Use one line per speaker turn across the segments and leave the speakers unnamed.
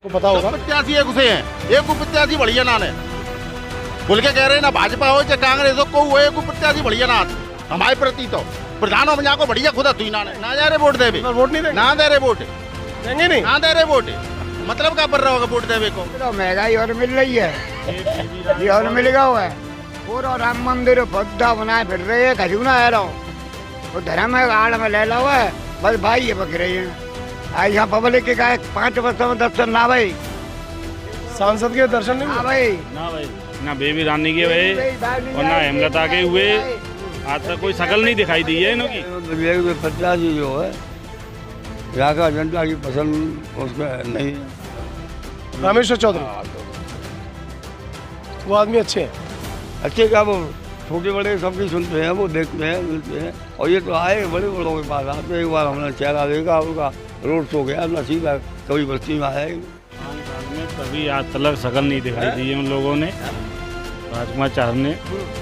पता होगा
प्रत्याशी एक उसे हैं, एक प्रत्याशी बढ़िया ना ने बोल के कह रहे हैं ना भाजपा हो चाहे कांग्रेस हो, को एक प्रत्याशी बढ़िया ना हमारे प्रति तो प्रधानों में जाको बढ़िया खुदा तू ना जा रहे वोट देवे,
वोट नहीं देंगे,
ना दे रहे वोट,
देंगे नहीं,
ना दे रहे वोट, मतलब क्या कर रहा होगा वोट देवे को।
तो महंगाई और मिल रही है, ये और मिलेगा हुआ है। पूरा राम मंदिर भद्दा बनाए फिर रहे है, खजूना है रहा वो धर्म है आड़ में ले ला हुआ है, बस भाई ये बक रही है। यहाँ पब्लिक के गाय 5 वर्षों में दर्शन ना भाई,
सांसद के दर्शन नहीं
ना
हुए?
भाई
ना बेबी रानी के हुए और ना हेमलता के हुए। आज तक कोई शकल नहीं दिखाई दी है इन्हों की।
प्रत्याशी जो है यहाँ का जनता की पसंद उसमें नहीं है।
रामेश्वर चौधरी वो आदमी अच्छे हैं,
अच्छे क्या वो छोटे बड़े सबकी सुनते हैं, वो देखते हैं मिलते हैं। और ये तो आए बड़े बड़ों के पास आते, एक बार हमने चेहरा देखा उनका, रोड शो गया नसीब है, कभी बस्ती में आया ही नहीं।
5 साल में कभी आज तक शकल नहीं दिखाई दी है उन लोगों ने। राजकुमार चार ने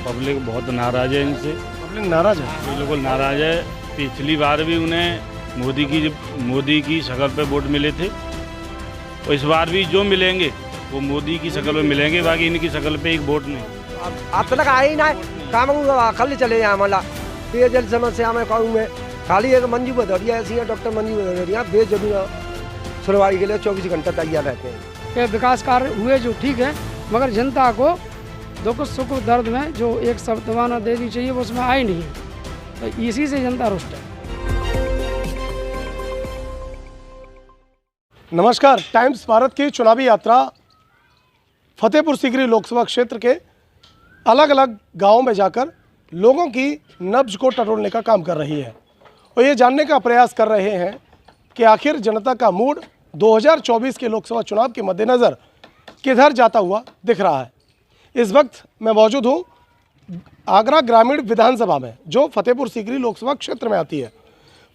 पब्लिक बहुत नाराज है इनसे,
पब्लिक नाराज है।
बिल्कुल नाराज है। पिछली बार भी उन्हें मोदी की शक्ल पे वोट मिले थे, और इस बार भी जो मिलेंगे वो मोदी की शक्ल पे मिलेंगे, बाकी इनकी शक्ल पे एक वोट नहीं।
अब तक आए ही ना काम खाली चले जाए मला पेयजल समस्या में कहूँ में खाली एक मंजू भदौरिया ऐसी है, डॉक्टर मंजू भदौरिया बेजरूर सुनवाई के लिए 24 घंटा तैयार रहते हैं।
के विकास कार्य हुए जो ठीक है, मगर जनता को दुख सुख दर्द में जो एक शब्दवाना दे दी चाहिए वो उसमें आई नहीं है, तो इसी से जनता रुष्ट है।
नमस्कार, टाइम्स भारत की चुनावी यात्रा फतेहपुर सीकरी लोकसभा क्षेत्र के अलग अलग गांवों में जाकर लोगों की नब्ज को टटोलने का काम कर रही है और ये जानने का प्रयास कर रहे हैं कि आखिर जनता का मूड 2024 के लोकसभा चुनाव के मद्देनज़र किधर जाता हुआ दिख रहा है। इस वक्त मैं मौजूद हूँ आगरा ग्रामीण विधानसभा में, जो फतेहपुर सीकरी लोकसभा क्षेत्र में आती है।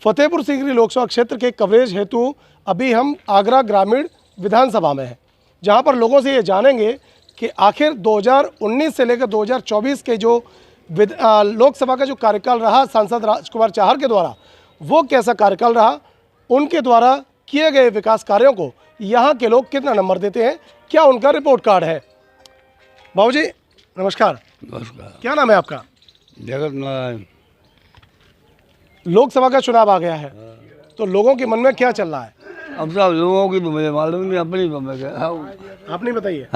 फतेहपुर सीकरी लोकसभा क्षेत्र के कवरेज हेतु अभी हम आगरा ग्रामीण विधानसभा में हैं, जहाँ पर लोगों से ये जानेंगे कि आखिर 2019 से लेकर 2024 के जो लोकसभा का जो कार्यकाल रहा सांसद राजकुमार चाहर के द्वारा, वो कैसा कार्यकाल रहा, उनके द्वारा किए गए विकास कार्यों को यहाँ के लोग कितना नंबर देते हैं, क्या उनका रिपोर्ट कार्ड है। बाबूजी नमस्कार।
नमस्कार।
क्या नाम है आपका?
जगत नारायण।
लोकसभा का चुनाव आ गया है, तो लोगों के मन में क्या चल रहा है?
अब सब लोगों की तो मुझे मालूम नहीं, अपनी तो मैं कह
आप नहीं बताइए,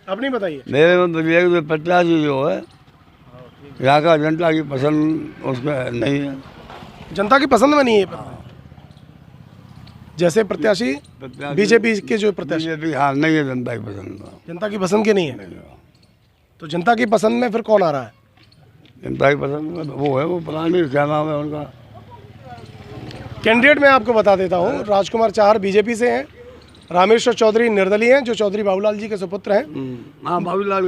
आप नहीं बताइए।
मेरे में प्रत्याशी जो है यहाँ का जनता की पसंद उसमें नहीं है।
जनता की पसंद में नहीं है। जैसे प्रत्याशी बीजेपी के जो प्रत्याशी,
बीजेपी हाँ नहीं है जनता की पसंद,
जनता की पसंद के नहीं है। तो जनता की पसंद में फिर कौन आ रहा है?
जनता की पसंद में वो है, वो पता नहीं क्या नाम है उनका।
कैंडिडेट मैं आपको बता देता हूँ, राजकुमार चाहर बीजेपी से हैं, रामेश्वर चौधरी निर्दलीय हैं, जो चौधरी बाबूलाल जी के सुपुत्र हैं।
हाँ बाबूलाल,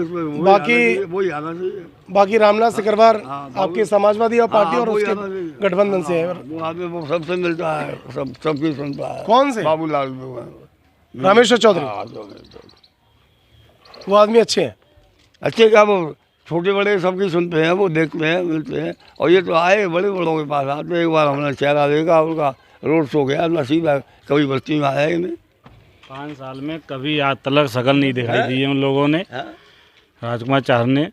बाकी रामनाथ सिकरवार आपके समाजवादी और पार्टी और उसके गठबंधन से है।
वो आदमी वो सबसे मिलता है, सबकी सुनता है।
कौन से?
बाबूलाल।
रामेश्वर चौधरी वो आदमी अच्छे हैं।
अच्छे क्या वो छोटे बड़े सबकी सुनते हैं, वो देखते हैं मिलते हैं। और ये तो आए बड़े बड़ों के पास आते, एक बार हमने चेहरा देखा उनका, रोड शो गया नसीब है, कभी बस्ती में आया ही नहीं।
5 साल में कभी आज तक शकल नहीं दिखाई दी है उन लोगों ने। राजकुमार चार ने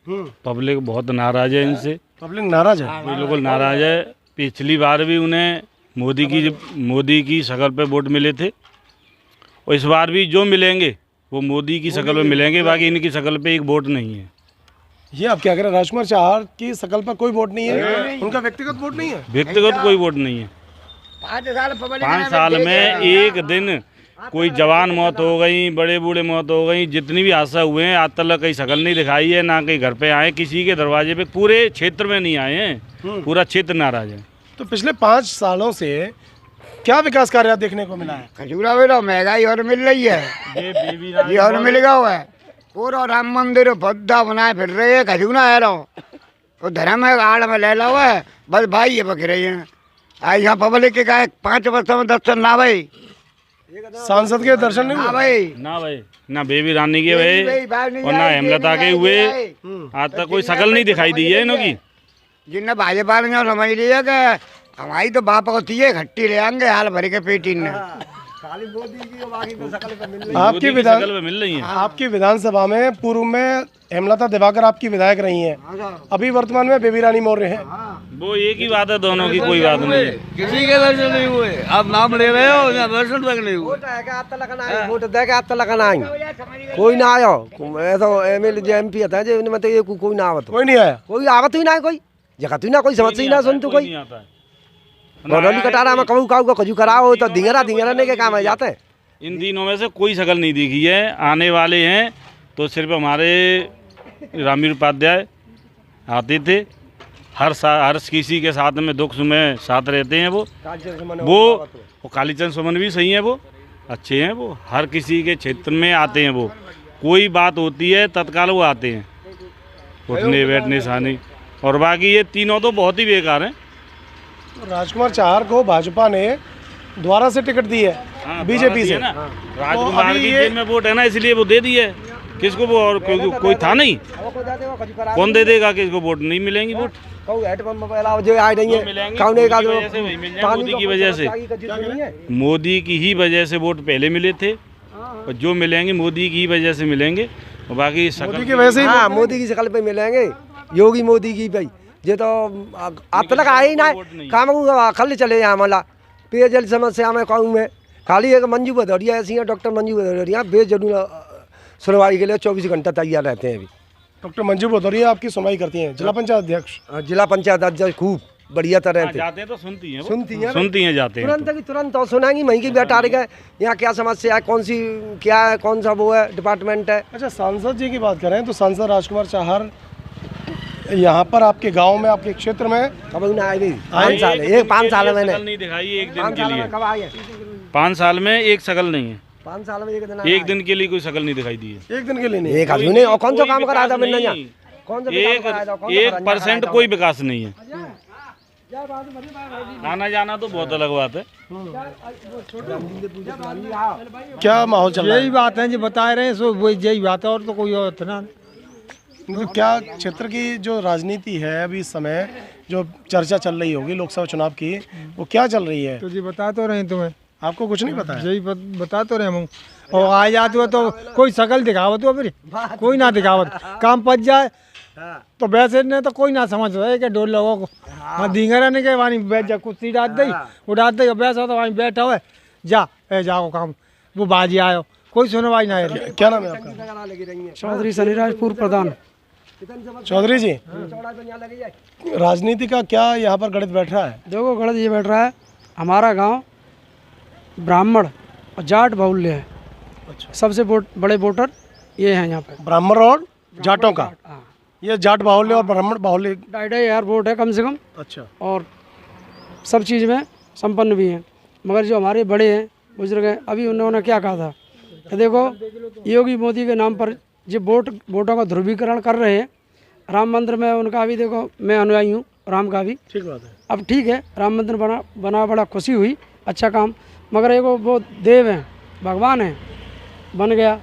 पब्लिक बहुत नाराज है इनसे,
पब्लिक नाराज है,
बिल्कुल नाराज है। पिछली बार भी उन्हें मोदी की शक्ल पे वोट मिले थे, और इस बार भी जो मिलेंगे वो मोदी की शक्ल पे मिलेंगे, बाकी इनकी शक्ल पे एक वोट नहीं है।
ये आप क्या करें? राजकुमार चाहर की शकल पर कोई वोट नहीं है, उनका व्यक्तिगत वोट नहीं है,
व्यक्तिगत कोई वोट नहीं है। 5 साल में एक दिन कोई जवान मौत हो गई, बड़े बूढ़े मौत हो गई, जितनी भी हादसा हुए हैं आज तक कहीं शकल नहीं दिखाई है, ना कहीं घर पे आए, किसी के दरवाजे पे, पूरे क्षेत्र में नहीं आए हैं, पूरा क्षेत्र नाराज है।
तो पिछले 5 सालों से क्या विकास कार्य देखने को मिला है?
खजूरा बेटा महंगाई और मिल रही है, ये और मिलेगा हुआ है। पूरा राम मंदिर भद्दा बनाए फिर रहे है, खजूना है रहा वो धर्म है आड़ में ले ला हुआ है, बस भाई ये बक रही है। यहाँ पब्लिक के गाय 5 वर्षों में दर्शन ना भाई,
सांसद के दर्शन नहीं हुए?
ना बेबी रानी के हुए और ना हेमलता के हुए। आज तक कोई शकल नहीं दिखाई दी है इन्हों की।
जिनने भाजपा ने समझ लिया कि हमारी तो बाप होती है, घट्टी ले आएंगे हाल भर के पेटी ने,
खाली मोदी की और बाकी तो शकल पे मिल रही
आपकी
मोदी की
विधान
शकल में मिल रही है।
आपकी विधानसभा में पूर्व में हेमलता दिवाकर आपकी विधायक रही हैं, अभी वर्तमान में बेबी रानी मौर्य हैं।
वो एक ही बात है, दोनों की कोई बात नहीं है।
किसी के दर्शन नहीं हुए, आप नाम ले रहे हो या दर्शन तक नहीं हुए।
वोट है के आप तक ना आई, वोट दे के आप तक ना आई, कोई ना आयो। ऐसा एमएलए जे एमपी होता है जे इनमें तो ये कोई ना आवत,
कोई नहीं आया।
कोई आवत ही ना, कोई जगह ही ना, कोई समझ ही ना, सुन तू कोई
नहीं आता है।
गोरौली कटारा में कहू का खजू कराओ तो धिंगरा ने के काम आ जाते हैं।
इन दिनों में से कोई शकल नहीं दिखी है। आने वाले हैं तो सिर्फ हमारे रामीर उपाध्याय आते थे, हर किसी के साथ में दुख में साथ रहते हैं वो कालीचंद सुमन भी सही है, वो अच्छे हैं, वो हर किसी के क्षेत्र में आते हैं। वो कोई बात होती है तत्काल वो आते हैं, उठने बैठने सानी। और बाकी ये तीनों तो बहुत ही बेकार हैं।
राजकुमार चाहर को भाजपा ने द्वारा से टिकट दी है, बीजेपी से
ना। राजकुमार
अभी
की
ये-
जेब में वोट है ना, इसलिए वो दे दी है। किसको वो और कोई था नहीं, कौन दे देगा? किसको वोट नहीं मिलेंगी वोट?
जो आ रही है
मिलेंगे,
कौन एक आदमी
मोदी की वजह से वही मिल जाए, मोदी की वजह से। मोदी की ही वजह से वोट पहले मिले थे, और जो मिलेंगे मोदी की ही वजह से मिलेंगे। और बाकी
मोदी की वजह से ही
हाँ, मोदी की शकल पे मिलेंगे, योगी मोदी की भाई। ये तो अब तक आए ही ना, काम खल चले यहाँ मला पेयजल समस्या में कहूँ में खाली एक मंजू भदौरिया ऐसी है, डॉक्टर मंजू भदौरिया बेजरूर सुनवाई के लिए 24 घंटा तैयार रहते हैं। अभी
डॉक्टर मंजू भदौरिया आपकी सुनवाई करती हैं, जिला पंचायत अध्यक्ष।
जिला पंचायत अध्यक्ष खूब बढ़िया तरह से
जाते हैं तो सुनती हैं वो।
सुनती हैं
जाते हैं
तुरंत की तुरंत और सुनाएंगी वहीं की बैठा रहे यहाँ क्या समस्या है, कौन सी क्या है, कौन सा वो है डिपार्टमेंट है।
अच्छा, सांसद जी की बात करें तो सांसद राजकुमार चाहर यहाँ पर आपके गांव में, आपके क्षेत्र में
कब ना आए भी 5 साल है, एक 5 साल मैंने
नहीं दिखाई एक दिन
5
के
साल
लिए।
में कब आए?
5 साल में एक शकल नहीं है,
5 साल में एक दिन
एक दिन के लिए कोई शकल नहीं दिखाई दी है।
एक दिन के लिए नहीं।
एक आदमी ने और कौन सा
कोई
काम कराया था
विकास
मैंने यहाँ,
नहीं।
कौन सा काम कराया था, कौन सा
एक
भरंजा
1%
कराया
कोई विकास नहीं है। आना जाना तो बहुत अलग बात है।
क्या माहौल चल रहा है?
यही बात है जो बता रहे हैं, सो वही यही बात है, और तो कोई और इतना नहीं।
मतलब क्या क्षेत्र की जो राजनीति है अभी इस समय जो चर्चा चल रही होगी लोकसभा चुनाव की, वो क्या चल रही है?
तो जी बता तो रहे हैं तुम्हें,
आपको कुछ नहीं पता है?
यही बता तो रहे हम। और आ जाते हो तो कोई शकल दिखावत हो, फिर कोई ना दिखावत, काम पच जाए तो वैसे ने तो कोई ना समझ रहे कि डोल लोगों को हाँ धींगरा ने के वहीं बैठ जा, कुर्सी डाल दी उड़ा दी, वैसा तो वहीं बैठा हुआ जा जाओ काम, वो बाजी आयो, कोई सुनवाई ना है।
क्या नाम है आपका?
चौधरी शनिराज पूर्व प्रधान।
चौधरी जी, राजनीति का क्या यहाँ पर गणित बैठ रहा है?
देखो गलत ये बैठ रहा है, हमारा गांव ब्राह्मण और जाट बाहुल्य है। सबसे बड़े वोटर ये हैं यहाँ पे,
ब्राह्मण और जाटों का।
हाँ।
ये जाट बाहुल्य और ब्राह्मण बाहुल्य।
2,500 वोट है कम से कम,
अच्छा,
और सब चीज़ में संपन्न भी हैं। मगर जो हमारे बड़े हैं बुजुर्ग हैं, अभी उन्होंने क्या कहा था कि देखो योगी मोदी के नाम पर जो वोटों का ध्रुवीकरण कर रहे हैं, राम मंदिर में उनका भी देखो, मैं अनुयायी हूँ राम का भी।
ठीक बात है।
अब ठीक है, राम मंदिर बना बड़ा खुशी हुई, अच्छा काम, मगर एक वो देव हैं, भगवान हैं, बन गया,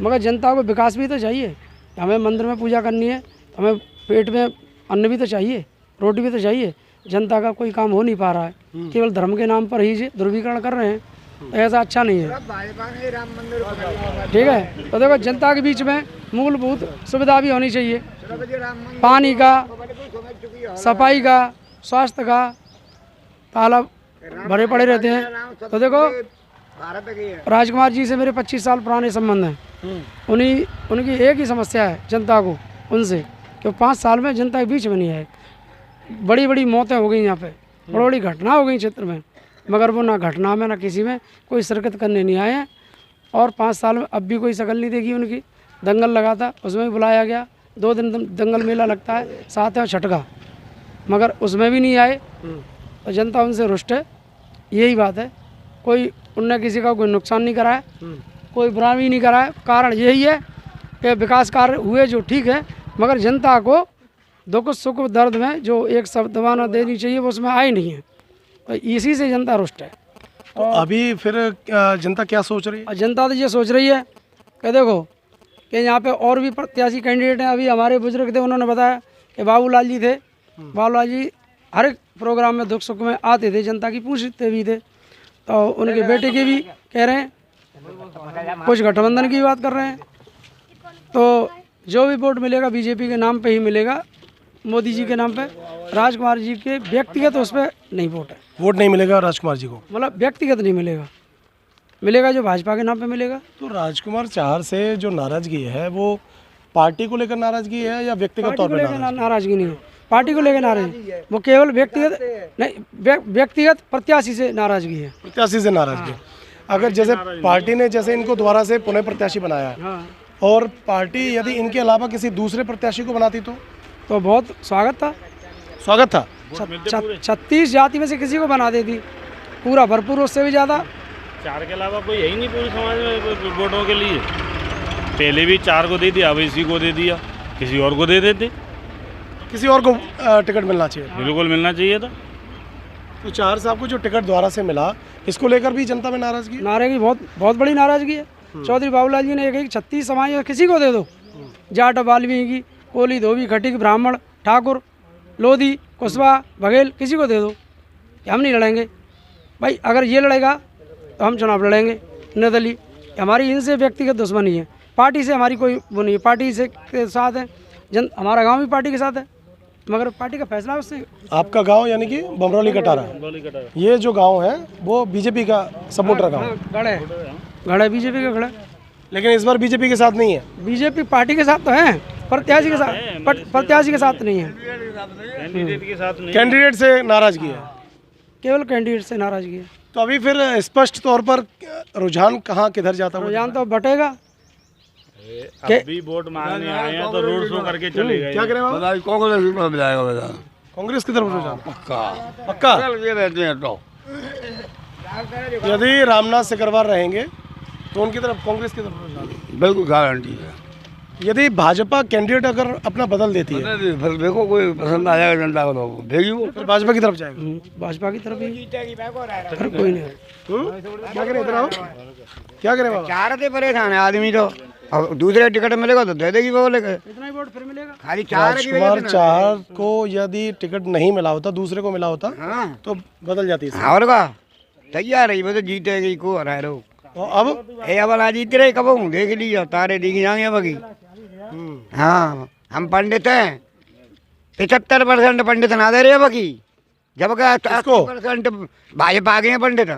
मगर जनता को विकास भी तो चाहिए। हमें मंदिर में पूजा करनी है, हमें पेट में अन्न भी तो चाहिए, रोटी भी तो चाहिए। जनता का कोई काम हो नहीं पा रहा है, केवल धर्म के नाम पर ही ध्रुवीकरण कर रहे हैं, तो ऐसा अच्छा नहीं है। ठीक है, तो देखो जनता के बीच में मूलभूत सुविधा भी होनी चाहिए, पानी का, सफाई का, स्वास्थ्य का, तालाब भरे पड़े रहते हैं। तो देखो राजकुमार जी से मेरे 25 साल पुराने संबंध हैं, उनकी एक ही समस्या है जनता को उनसे, कि 5 साल में जनता के बीच में नहीं आए। बड़ी बड़ी मौतें हो गई यहाँ पे, बड़ी बड़ी घटना हो गई क्षेत्र में, मगर वो ना घटना में ना किसी में कोई शिरकत करने नहीं आए हैं। और 5 साल में अब भी कोई शकल नहीं देखी उनकी। दंगल लगा था, उसमें भी बुलाया गया, 2 दिन दंगल मेला लगता है, 7 और छठ का, मगर उसमें भी नहीं आए। तो जनता उनसे रुष्ट है, यही बात है। कोई उनने किसी का कोई नुकसान नहीं कराया, कोई बुरा भी नहीं कराया। कारण यही है कि विकास कार्य हुए जो ठीक है, मगर जनता को दुख सुख दर्द में जो एक शब्दवाना देनी चाहिए वो उसमें आई नहीं है, तो इसी से जनता रुष्ट है।
तो अभी फिर जनता क्या सोच रही है?
और जनता तो ये सोच रही है कि देखो कि यहाँ पे और भी प्रत्याशी कैंडिडेट हैं। अभी हमारे बुजुर्ग थे, उन्होंने बताया कि बाबूलाल जी थे, बाबूलाल जी हर एक प्रोग्राम में दुख सुख में आते थे, जनता की पूछते भी थे। तो उनके बेटे कह रहे हैं, कुछ गठबंधन की बात कर रहे हैं। तो जो भी वोट मिलेगा बीजेपी के नाम पे ही मिलेगा, मोदी जी के नाम पे। राजकुमार जी के व्यक्तिगत उस पर नहीं वोट है,
वोट नहीं मिलेगा राजकुमार जी को।
मतलब व्यक्तिगत नहीं मिलेगा, मिलेगा जो भाजपा के नाम पे मिलेगा।
तो राजकुमार चाहर से जो नाराजगी है वो पार्टी को लेकर नाराजगी है या व्यक्तिगत तौर पर
नाराजगी नहीं है, पार्टी को लेकर नाराजगी, वो केवल व्यक्तिगत नहीं, व्यक्तिगत प्रत्याशी से नाराजगी है।
प्रत्याशी से नाराजगी। अगर जैसे पार्टी ने जैसे इनको दोबारा से पुनः प्रत्याशी बनाया
हाँ।
और पार्टी यदि इनके अलावा किसी दूसरे प्रत्याशी को बनाती तो
बहुत स्वागत था,
स्वागत था।
36 जाति में से किसी को बना देती पूरा भरपूर, उससे भी ज़्यादा।
4 के अलावा कोई है ही नहीं पूरे समाज में वोटों के लिए। पहले भी 4 को दे दिया, अब इसी को दे दिया, किसी और को दे देते।
किसी और को टिकट मिलना चाहिए,
बिल्कुल मिलना चाहिए था।
तो चाहर साहब को जो टिकट द्वारा से मिला, इसको लेकर भी जनता में नाराजगी
बहुत बड़ी नाराजगी है। चौधरी बाबूलाल जी ने एक 36 समाज में किसी को दे दो, जाट, वाल्मीकि, कोली, धोबी, खटीक, ब्राह्मण, ठाकुर, लोधी, कुशवाहा, बघेल, किसी को दे दो, हम नहीं लड़ेंगे भाई। अगर ये लड़ेगा तो हम चुनाव लड़ेंगे निर्दलीय। हमारी इनसे व्यक्तिगत दुश्मनी है, पार्टी से हमारी कोई वो नहीं है, पार्टी से के साथ है हमारा गांव भी पार्टी के साथ है, मगर पार्टी का फैसला उससे।
आपका गांव यानी कि बमरौली कटारा, ये जो गांव है वो बीजेपी का सपोर्टर गांव
गढ़ है बीजेपी का गढ़ है,
लेकिन इस बार बीजेपी के साथ नहीं है।
बीजेपी पार्टी के साथ तो है, प्रत्याशी के साथ प्रत्याशी के साथ नहीं है,
कैंडिडेट के साथ नहीं।
कैंडिडेट से नाराजगी है,
केवल कैंडिडेट से नाराजगी है।
तो अभी फिर स्पष्ट तौर पर रुझान कहाँ किधर जाता है?
रुझान तो बटेगा।
अभी वोट मांगने आए हैं तो रोड शो करके चले गए।
क्या करें बाबा?
कांग्रेस में जाएगा बेटा,
कांग्रेस की तरफ रुझान
पक्का
पक्का।
ये रहते हैं तो
यदि रामनाथ सिकरवार रहेंगे तो उनकी तरफ, कांग्रेस की तरफ रुझान
बिल्कुल गारंटी है।
यदि भाजपा कैंडिडेट अगर अपना बदल देती है
फिर देखो कोई पसंद आ जाएगा जनता को तो भेगी वो,
फिर भाजपा की तरफ जाएगा।
भाजपा की तरफ ही, फिर कोई नहीं।
क्या करें इधर आओ, क्या करें बाबा?
चार से परेशान है आदमी तो, और दूसरे टिकट मिलेगा तो दे देगी वो लेकर,
इतना ही वोट फिर मिलेगा।
खाली चार की वजह
राजकुमार
से ना।
चाहर को यदि टिकट नहीं मिला होता, दूसरे को मिला होता
हाँ
तो बदल जाती है।
और का तैयार है, वो तो जीतेगी को हरा रहो।
और अब
ए अब आज जीत रहे कब हूँ देख लीजिए, तारे दिख जाएंगे बगी। हाँ हम पंडित हैं, 75% पंडित ना दे रहे बकी, जब 80% भाजपा के हैं पंडित,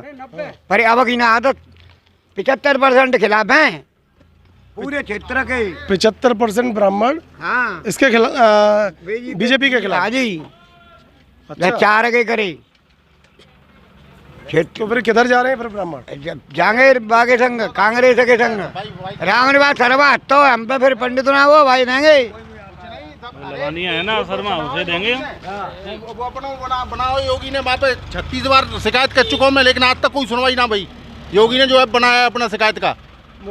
पर अब की ना आदत 75% खिलाफ हैं पूरे क्षेत्र के।
75% ब्राह्मण
हाँ
इसके खिलाफ, बीजेपी के खिलाफ।
हाँ जी,
अच्छा,
चार के करे
तो फिर किधर जा रहे हैं फिर ब्राह्मण?
जब जाएंगे बागे संग, कांग्रेस के संग, राम बात सरवा तो हम पे फिर पंडित ना वो भाई देंगे।
लवानिया है ना शर्मा, उसे देंगे।
वो अपना बनाओ, योगी ने वहाँ पे 36 बार शिकायत कर चुका हूँ मैं, लेकिन आज तक कोई सुनवाई ना भाई। योगी ने जो है बनाया अपना शिकायत का,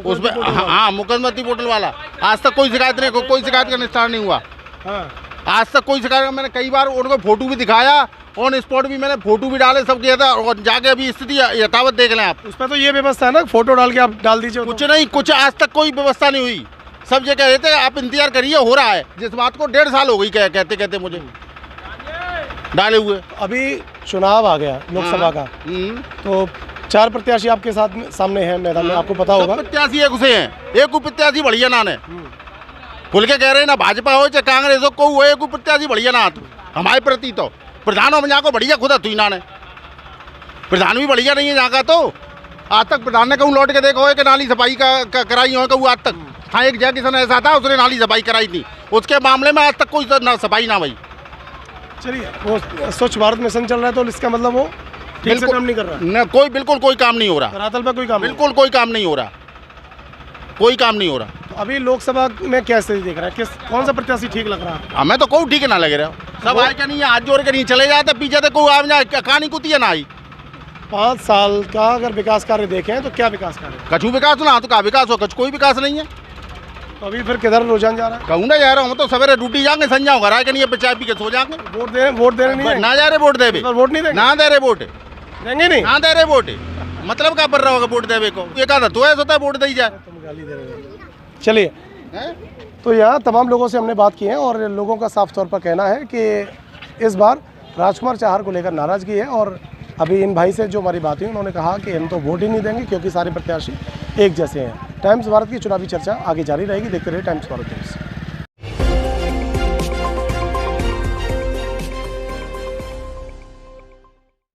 उसमें हाँ मुकदमती पोर्टल वाला, आज तक कोई शिकायत नहीं, कोई शिकायत का निस्तारण नहीं हुआ। आज तक कोई शिकायत, मैंने कई बार उनको फोटो भी दिखाया, ऑन स्पॉट भी मैंने फोटो भी डाले, सब किया था, और जाके अभी स्थिति यथावत देख लें आप।
उसमें तो ये व्यवस्था है ना, फोटो डाल के आप डाल दीजिए।
कुछ नहीं, कुछ आज तक कोई व्यवस्था नहीं हुई। सब जगह कह रहे थे आप इंतजार करिए, हो रहा है, जिस बात को 1.5 साल हो गई कहते कहते मुझे डाले हुए।
अभी चुनाव आ गया लोकसभा का, तो 4 प्रत्याशी आपके साथ सामने हैं मैदान में, आपको पता होगा।
प्रत्याशी एक उसे हैं, एक प्रत्याशी बढ़िया नान है, खुल के कह रहे हैं ना, भाजपा हो चाहे कांग्रेस हो, को एक प्रत्याशी बढ़िया ना हमारे प्रति तो प्रधान हो यहाँ को बढ़िया खुदा तुई ना ने, प्रधान भी बढ़िया नहीं है यहाँ का। तो आज तक प्रधान ने कहूँ लौट के देखो कि नाली सफाई का कराई हो, कहूँ आज तक। हाँ एक जय किसान ऐसा था, उसने नाली सफाई कराई थी, उसके मामले में आज तक कोई ना सफाई ना भाई।
चलिए, वो स्वच्छ भारत मिशन चल रहा है तो इसका मतलब वो ठीक से काम नहीं कर रहा है।
न कोई, बिल्कुल कोई काम नहीं हो रहा,
धरातल पर कोई काम नहीं।
बिल्कुल कोई काम नहीं हो रहा, कोई काम नहीं हो रहा।
तो अभी लोकसभा में क्या स्थिति देख रहा है, कौन सा प्रत्याशी ठीक लग रहा है?
हमें तो कोई ठीक ना लग रहा, सब आए क्या नहीं, हाथ जोड़ के नहीं चले जाते, पीछे तो कोई आम कहानी कुती है ना आई।
5 साल का अगर विकास कार्य देखें तो क्या विकास कार्य?
कछु विकास ना, तो क्या विकास हो, कोई विकास नहीं है।
तो अभी फिर किधर रुझान जा रहा है?
कहूँ ना जा रहा हूँ तो सवेरे ड्यूटी जाएंगे, संजाओ घर आके नहीं, चाय पी के सो जाएंगे।
वोट देने नहीं
ना जा रहे वोट देवे,
वोट नहीं देंगे,
ना दे रहे वोट
देंगे नहीं,
ना दे रहे वोट, मतलब क्या पड़ रहा होगा वोट देवे को, एक आधा तो ऐसा होता है वोट दे जाए।
तुम गाली दे रहे हो। चलिए, तो यहाँ तमाम लोगों से हमने बात की है और लोगों का साफ तौर पर कहना है कि इस बार राजकुमार चाहर को लेकर नाराजगी है और अभी इन भाई से जो हमारी बात हुई उन्होंने कहा कि हम तो वोट ही नहीं देंगे क्योंकि सारे प्रत्याशी एक जैसे हैं। टाइम्स भारत की चुनावी चर्चा आगे जारी रहेगी। देखते रहिए टाइम्स भारत न्यूज़।